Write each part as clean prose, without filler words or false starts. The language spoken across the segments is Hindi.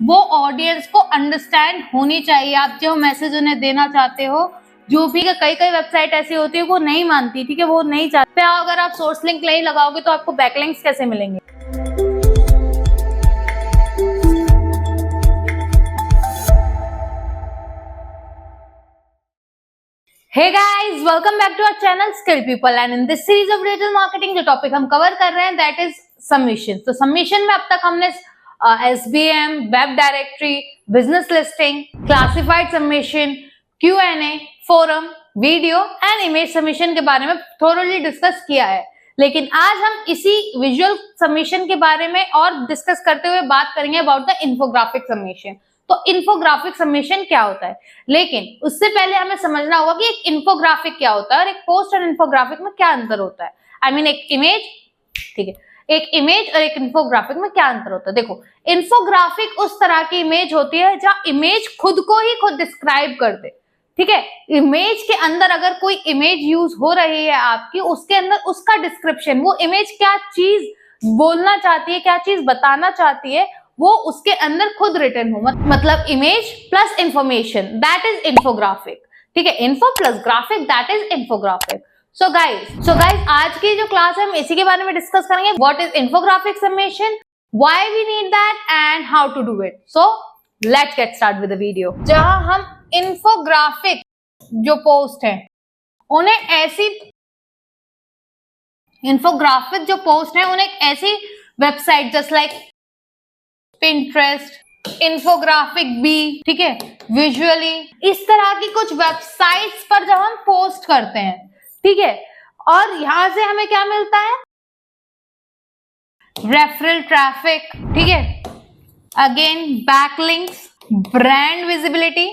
वो ऑडियंस को अंडरस्टैंड होनी चाहिए। आप जो मैसेज उन्हें देना चाहते हो, जो भी कई वेबसाइट ऐसी होती है वो नहीं मानती, ठीक है, वो नहीं चाहते। अगर आप सोर्स लिंक नहीं लगाओगे तो आपको बैकलिंक्स कैसे मिलेंगे? Hey guys, welcome back to our channel Skill People and in this series of digital marketing जो टॉपिक हम कवर कर रहे हैं that is submission। तो सबमिशन में अब तक हमने SBM, web directory, business listing, classified submission, Q&A, forum, video and image submission के बारे में थोरोली डिस्कस किया है। लेकिन आज हम इसी विजुअल सबमिशन के बारे में और डिस्कस करते हुए बात करेंगे अबाउट द इन्फोग्राफिक सबमिशन। तो इन्फोग्राफिक सबमिशन क्या होता है, लेकिन उससे पहले हमें समझना होगा कि एक इन्फोग्राफिक क्या होता है और एक पोस्ट और इन्फोग्राफिक में क्या अंतर होता है। आई मीन एक इमेज, ठीक है, एक इमेज और एक इन्फोग्राफिक में क्या अंतर होता है। देखो, इन्फोग्राफिक उस तरह की इमेज होती है जहां इमेज खुद को ही खुद डिस्क्राइब कर दे, ठीक है। इमेज के अंदर अगर कोई इमेज यूज हो रही है आपकी, उसके अंदर उसका डिस्क्रिप्शन, वो इमेज क्या चीज बोलना चाहती है, क्या चीज बताना चाहती है, वो उसके अंदर खुद रिटर्न हो। मतलब image plus information, that is infographic, ठीक है। Info plus graphic, that is infographic. So guys आज की जो क्लास है हम इसी के बारे में डिस्कस करेंगे। What is infographic submission, why we need that and how to do it. So let's get start with the video. जहां हम इन्फोग्राफिक जो पोस्ट है उन्हें ऐसी इन्फोग्राफिक जो पोस्ट है उन्हें ऐसी website just like Pinterest, infographic बी, ठीक है, विजुअली, इस तरह की कुछ वेबसाइट्स पर जब हम पोस्ट करते हैं, ठीक है, और यहां से हमें क्या मिलता है, रेफरल ट्रैफिक, ठीक है, again backlinks, brand visibility,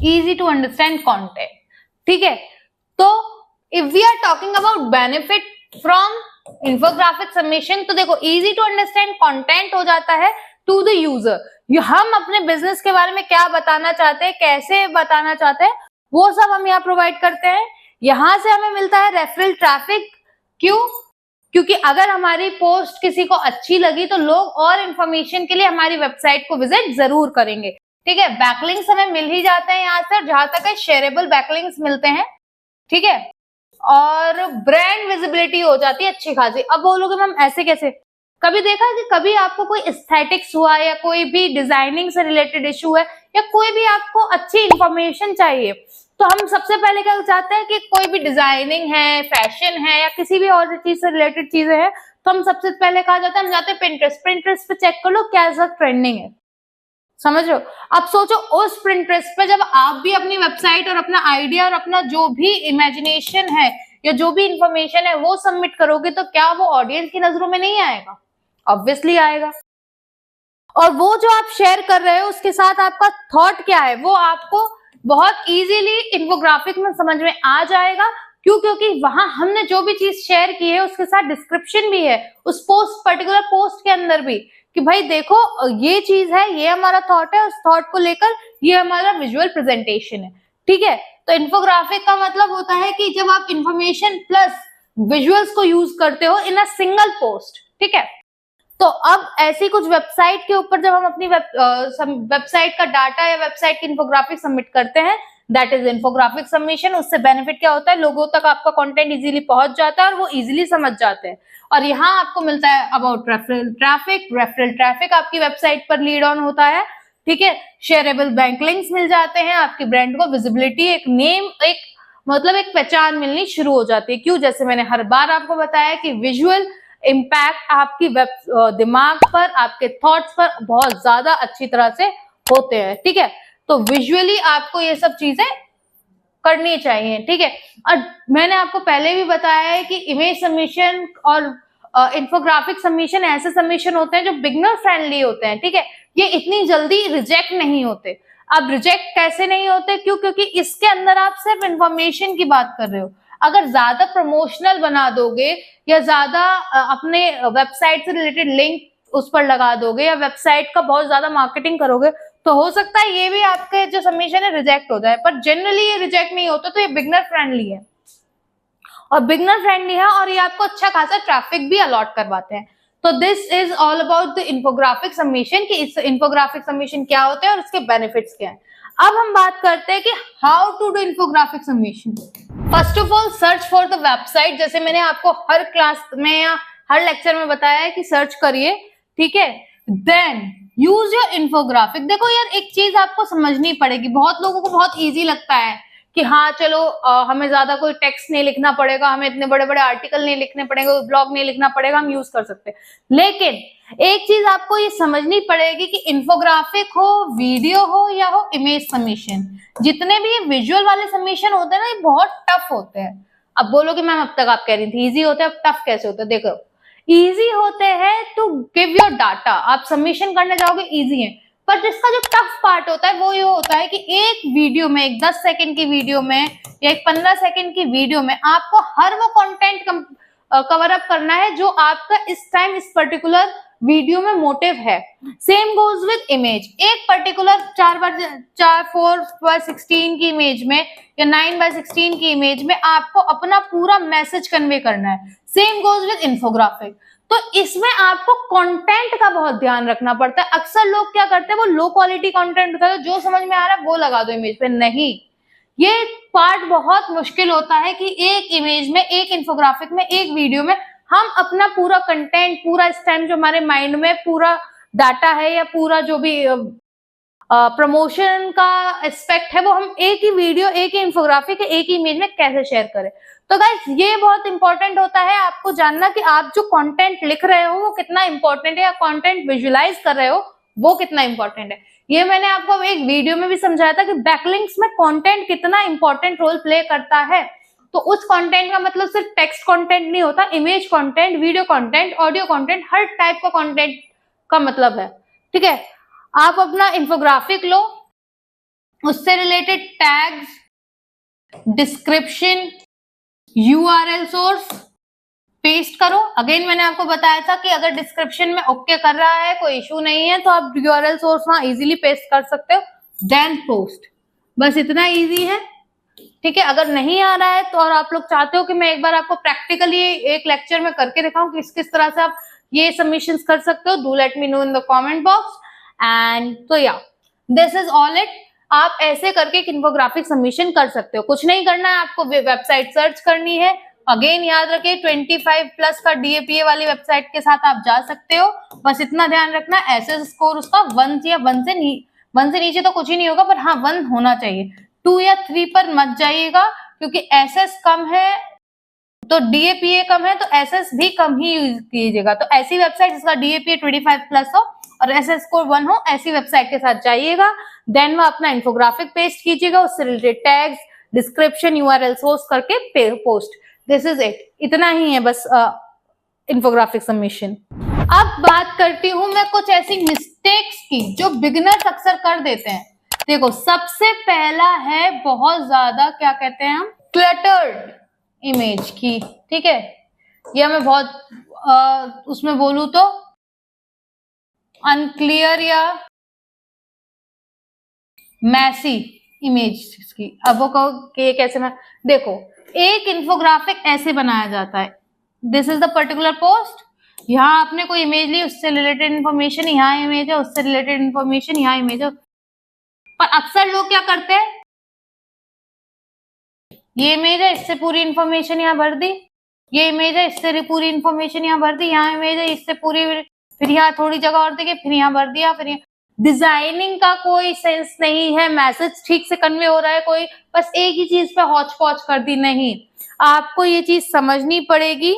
easy to understand content, ठीक है। तो if we are talking about benefit from infographic submission, तो देखो इजी टू अंडरस्टैंड कंटेंट हो जाता है टू द यूजर। हम अपने बिजनेस के बारे में क्या बताना चाहते हैं, कैसे बताना चाहते हैं, वो सब हम यहाँ प्रोवाइड करते हैं। यहां से हमें मिलता है रेफरल ट्रैफिक। क्यों? क्योंकि अगर हमारी पोस्ट किसी को अच्छी लगी तो लोग और इंफॉर्मेशन के लिए हमारी वेबसाइट को विजिट जरूर करेंगे, ठीक है। बैकलिंक्स हमें मिल ही जाते हैं यहाँ से, जहां तक है शेयरेबल बैकलिंक्स मिलते हैं, ठीक है, और ब्रांड विजिबिलिटी हो जाती है अच्छी खासी। अब बोलोगे मैम ऐसे कैसे? कभी देखा कि कभी आपको कोई एस्थेटिक्स हुआ या कोई भी डिजाइनिंग से रिलेटेड इशू है या कोई भी आपको अच्छी इंफॉर्मेशन चाहिए, तो हम सबसे पहले क्या चाहते हैं कि कोई भी डिजाइनिंग है, फैशन है या किसी भी और चीज से रिलेटेड चीजें हैं, तो हम सबसे पहले कहा जाता है हम जाते हैं पिंटरेस्ट पे चेक कर लो क्या ट्रेंडिंग है, समझ लो। अब सोचो उस पिंटरेस्ट पे जब आप भी अपनी वेबसाइट और अपना आइडिया और अपना जो भी इमेजिनेशन है या जो भी इंफॉर्मेशन है वो सबमिट करोगे, तो क्या वो ऑडियंस की नजरों में नहीं आएगा? ऑब्वियसली आएगा। और वो जो आप शेयर कर रहे हो उसके साथ आपका थॉट क्या है, वो आपको बहुत इजीली इन्फोग्राफिक में समझ में आ जाएगा। क्यों? क्योंकि वहां हमने जो भी चीज शेयर की है उसके साथ डिस्क्रिप्शन भी है उस पोस्ट, पर्टिकुलर पोस्ट के अंदर भी, कि भाई देखो ये चीज है, ये हमारा थॉट है, उस थॉट को लेकर ये हमारा विजुअल प्रेजेंटेशन है, ठीक है। तो इन्फोग्राफिक का मतलब होता है कि जब आप इंफॉर्मेशन प्लस विजुअल्स को यूज करते हो इन अ सिंगल पोस्ट, ठीक है। तो अब ऐसी कुछ वेबसाइट के ऊपर जब हम अपनी वेबसाइट का डाटा या वेबसाइट की इन्फोग्राफिक सबमिट करते हैं, दैट इज इन्फोग्राफिक सबमिशन। उससे बेनिफिट क्या होता है, लोगों तक आपका कंटेंट इजीली पहुंच जाता है और वो इजीली समझ जाते हैं। और यहाँ आपको मिलता है about referral traffic. Referral traffic आपकी वेबसाइट पर लीड ऑन होता है, ठीक है। शेयरेबल बैकलिंक्स मिल जाते हैं, आपकी ब्रांड को विजिबिलिटी, एक नेम, एक मतलब एक पहचान मिलनी शुरू हो जाती है। क्यों? जैसे मैंने हर बार आपको बताया कि विजुअल इम्पैक्ट आपकी दिमाग पर, आपके थॉट्स पर बहुत ज्यादा अच्छी तरह से होते हैं, ठीक है। तो विजुअली आपको ये सब चीजें करनी चाहिए, ठीक है। और मैंने आपको पहले भी बताया है कि इमेज सबमिशन और इन्फोग्राफिक सबमिशन ऐसे सबमिशन होते हैं जो बिगनर फ्रेंडली होते हैं, ठीक है। ये इतनी जल्दी रिजेक्ट नहीं होते। अब रिजेक्ट कैसे नहीं होते? क्यों? क्योंकि इसके अंदर आप सिर्फ इंफॉर्मेशन की बात कर रहे हो। अगर ज्यादा प्रमोशनल बना दोगे या ज्यादा अपने वेबसाइट से रिलेटेड लिंक उस पर लगा दोगे या वेबसाइट का बहुत ज्यादा मार्केटिंग करोगे, तो हो सकता है ये भी आपके जो सबमिशन है रिजेक्ट हो जाए। पर जनरली ये रिजेक्ट नहीं होता, तो ये बिगनर फ्रेंडली है और बिगनर फ्रेंडली है और ये आपको अच्छा खासा ट्रैफिक भी अलॉट करवाते हैं। तो this is all about the infographic submission कि इस इंफोग्राफिक सबमिशन क्या होते हैं और उसके बेनिफिट्स क्या हैं। अब हम बात करते हैं कि how to do infographic submission. First of all search for the website, जैसे मैंने आपको हर क्लास में या हर लेक्चर में बताया है कि सर्च करिए, ठीक है। Then use your infographic. देखो यार एक चीज आपको समझनी पड़ेगी, बहुत लोगों को बहुत इजी लगता है कि हाँ चलो हमें ज्यादा कोई टेक्स्ट नहीं लिखना पड़ेगा, हमें इतने बड़े बड़े आर्टिकल नहीं लिखने पड़ेंगे, ब्लॉग नहीं लिखना पड़ेगा, हम यूज कर सकते हैं। लेकिन एक चीज आपको ये समझनी पड़ेगी कि इंफोग्राफिक हो, वीडियो हो या हो इमेज सबमिशन, जितने भी ये विजुअल वाले सबमिशन होते हैं ना, ये बहुत टफ होते हैं। अब बोलोगे मैम अब तक आप कह रही थी इजी होते हैं, अब टफ कैसे होते हैं? देखो इजी होते हैं टू गिव योर डाटा, आप सबमिशन करने जाओगे इजी है, पर जिसका जो टफ पार्ट होता है वो ये होता है कि एक वीडियो में, एक 10 सेकंड की वीडियो में या एक 15 सेकंड की वीडियो में आपको हर वो कंटेंट कवर अप करना है जो आपका इस टाइम इस पर्टिकुलर वीडियो में मोटिव है। सेम गोज विद इमेज, एक पर्टिकुलर 4x16 की इमेज में या 9x16 की इमेज में आपको अपना पूरा मैसेज कन्वे करना है। Same goes with infographic. तो इसमें आपको कंटेंट का बहुत ध्यान रखना पड़ता है। अक्सर लोग क्या करते हैं, वो लो क्वालिटी कंटेंट होता है, जो समझ में आ रहा है वो लगा दो इमेज पे। नहीं, ये पार्ट बहुत मुश्किल होता है कि एक इमेज में, एक इंफोग्राफिक में, एक वीडियो में हम अपना पूरा कंटेंट, पूरा इस टाइम जो हमारे माइंड में पूरा डाटा है या पूरा जो भी प्रमोशन का एस्पेक्ट है वो हम एक ही वीडियो, एक ही इंफोग्राफिक, एक ही इमेज में कैसे शेयर करें। तो गाइस ये बहुत इंपॉर्टेंट होता है आपको जानना कि आप जो कंटेंट लिख रहे हो वो कितना इंपॉर्टेंट है, या कंटेंट विजुअलाइज कर रहे हो वो कितना इंपॉर्टेंट है। ये मैंने आपको एक वीडियो में भी समझाया था कि बैकलिंक्स में कंटेंट कितना इंपॉर्टेंट रोल प्ले करता है। तो उस कंटेंट का मतलब सिर्फ टेक्स्ट कंटेंट नहीं होता, image content, video content, audio content, हर टाइप का कंटेंट का मतलब है, ठीक है। आप अपना इंफोग्राफिक लो, उससे related tags, description, URL source paste करो। अगेन मैंने आपको बताया था कि अगर डिस्क्रिप्शन में ओके कर रहा है, कोई इशू नहीं है, तो आप यूआरएल सोर्स वहां इजीली पेस्ट कर सकते हो। देन पोस्ट, बस इतना इजी है, ठीक है। अगर नहीं आ रहा है तो और आप लोग चाहते हो कि मैं एक बार आपको प्रैक्टिकली एक लेक्चर में करके दिखाऊं कि किस तरह से आप ये सबमिशंस कर सकते हो, do let me know in the comment box. And तो या दिस इज ऑल इट। आप ऐसे करके एक इंफोग्राफिक सबमिशन कर सकते हो। कुछ नहीं करना है, आपको वेबसाइट सर्च करनी है। अगेन याद रखिए 25+ का DAPA वाली वेबसाइट के साथ आप जा सकते हो। बस इतना ध्यान रखना, एसएस स्कोर उसका 1 या 1 से नीचे तो कुछ ही नहीं होगा, पर हाँ 1 होना चाहिए। 2 या 3 पर मत जाइएगा, क्योंकि एसएस कम है तो DAPA कम है, तो एसएस भी कम ही यूज कीजिएगा। तो ऐसी वेबसाइट जिसका DAPA 25+ हो और एसएस स्कोर 1 हो, ऐसी वेबसाइट के साथ जाइएगा। देन वह अपना इंफोग्राफिक पेस्ट कीजिएगा, उससे related tags, description, URL source करके पोस्ट। दिस इज इट, इतना ही है बस इंफोग्राफिक सबमिशन। अब बात करती हूं मैं कुछ ऐसी मिस्टेक्स की जो बिगिनर्स अक्सर कर देते हैं। देखो सबसे पहला है बहुत ज्यादा, क्या कहते हैं हम, क्लटर्ड इमेज की, ठीक है। या मैं बहुत उसमें बोलूं तो अनक्लियर या मैसी इमेज की। अब वो कहो कि कैसे, मैं देखो एक इंफोग्राफिक ऐसे बनाया जाता है, this is the particular post, यहाँ आपने कोई इमेज ली, उससे रिलेटेड इंफॉर्मेशन, यहाँ इमेज है, उससे रिलेटेड इंफॉर्मेशन, यहाँ इमेज है। पर अक्सर लोग क्या करते हैं, ये इमेज है, इससे पूरी इंफॉर्मेशन यहाँ भर दी, ये इमेज है, इससे पूरी इंफॉर्मेशन यहाँ भर दी, यहाँ इमेज है, इससे पूरी, फिर यहाँ थोड़ी जगह और देखे, फिर यहाँ भर दिया, फिर डिजाइनिंग का कोई सेंस नहीं है, मैसेज ठीक से कन्वे हो रहा है, कोई बस एक ही चीज पे हौच पौच कर दी। नहीं, आपको ये चीज समझनी पड़ेगी,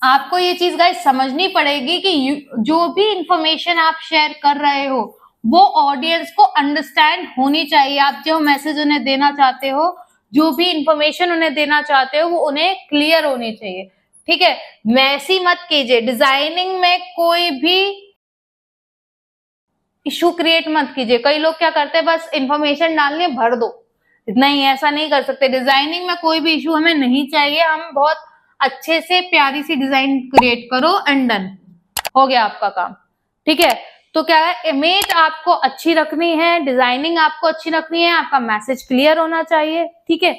आपको ये चीज गाइस समझनी पड़ेगी कि जो भी इंफॉर्मेशन आप शेयर कर रहे हो वो ऑडियंस को अंडरस्टैंड होनी चाहिए। आप जो मैसेज उन्हें देना चाहते हो, जो भी इंफॉर्मेशन उन्हें देना चाहते हो, वो उन्हें क्लियर होनी चाहिए, ठीक है। मैसी मत कीजिए, डिजाइनिंग में कोई भी इशू क्रिएट मत कीजिए। कई लोग क्या करते हैं, बस इंफॉर्मेशन डालनी भर दो, नहीं ऐसा नहीं कर सकते। डिजाइनिंग में कोई भी इशू हमें नहीं चाहिए, हम बहुत अच्छे से प्यारी सी डिजाइन क्रिएट करो एंड डन, हो गया आपका काम, ठीक है। तो क्या है, इमेज आपको अच्छी रखनी है, डिजाइनिंग आपको अच्छी रखनी है, आपका मैसेज क्लियर होना चाहिए, ठीक है।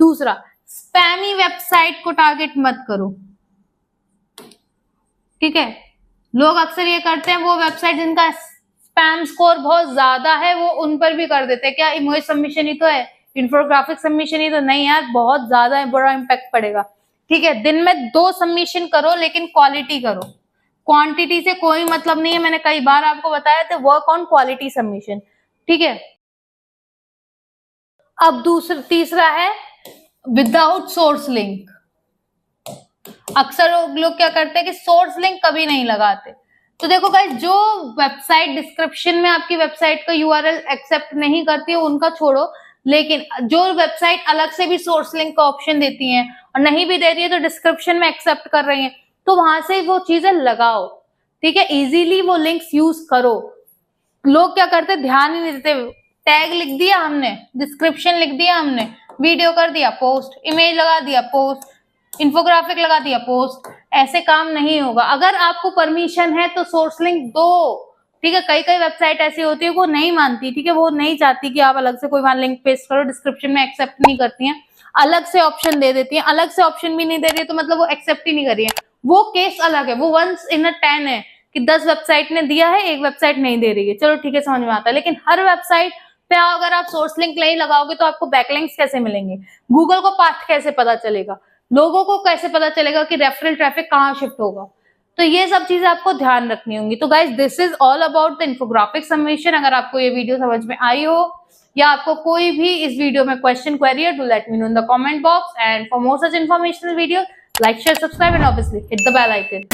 दूसरा, स्पैमी वेबसाइट को टारगेट मत करो। ठीक है, लोग अक्सर ये करते हैं, वो वेबसाइट जिनका स्पैम स्कोर बहुत ज्यादा है वो उन पर भी कर देते हैं, क्या इमेज सबमिशन ही तो है, इंफोग्राफिक सबमिशन ही तो नहीं यार, बहुत ज्यादा बड़ा इम्पैक्ट पड़ेगा। ठीक है, दिन में 2 सबमिशन करो लेकिन क्वालिटी करो, क्वांटिटी से कोई मतलब नहीं है, मैंने कई बार आपको बताया था, वर्क ऑन क्वालिटी सबमिशन। ठीक है, अब तीसरा है विदाउट सोर्स लिंक। अक्सर लोग क्या करते हैं कि सोर्स लिंक कभी नहीं लगाते। तो देखो गाइस, जो वेबसाइट डिस्क्रिप्शन में आपकी वेबसाइट का यूआरएल एक्सेप्ट नहीं करती है उनका छोड़ो, लेकिन जो वेबसाइट अलग से भी सोर्स लिंक का ऑप्शन देती है और नहीं भी दे रही है तो डिस्क्रिप्शन में एक्सेप्ट कर रही है, तो वहां से वो चीजें लगाओ। ठीक है, इजीली वो लिंक्स यूज करो। लोग क्या करते, ध्यान ही नहीं देते, टैग लिख दिया हमने, डिस्क्रिप्शन लिख दिया हमने, वीडियो कर दिया पोस्ट, इमेज लगा दिया पोस्ट, इन्फोग्राफिक लगा दिया पोस्ट। ऐसे काम नहीं होगा। अगर आपको परमिशन है तो सोर्स लिंक दो। ठीक है, कई वेबसाइट ऐसी होती है वो नहीं मानती, ठीक है, वो नहीं चाहती कि आप अलग से कोई वहां लिंक पेस्ट करो, डिस्क्रिप्शन में एक्सेप्ट नहीं करती हैं, अलग से ऑप्शन दे देती हैं। अलग से ऑप्शन भी नहीं दे रही है तो मतलब वो एक्सेप्ट ही नहीं कर रही है, वो केस अलग है, वो वंस इन अ 10 है कि 10 वेबसाइट ने दिया है, एक वेबसाइट नहीं दे रही है, चलो ठीक है, समझ में आता है। लेकिन हर वेबसाइट पे अगर आप सोर्स लिंक नहीं लगाओगे तो आपको बैकलिंक्स कैसे मिलेंगे, गूगल को पाथ कैसे पता चलेगा, लोगों को कैसे पता चलेगा कि रेफरल ट्रैफिक कहाँ शिफ्ट होगा। तो ये सब चीजें आपको ध्यान रखनी होंगी। तो guys, this is all about the infographic submission. अगर आपको ये वीडियो समझ में आई हो या आपको कोई भी इस वीडियो में क्वेश्चन, क्वेरी है, do let me know in the comment box. And for more such informational video, like, share, subscribe, and obviously hit the bell icon.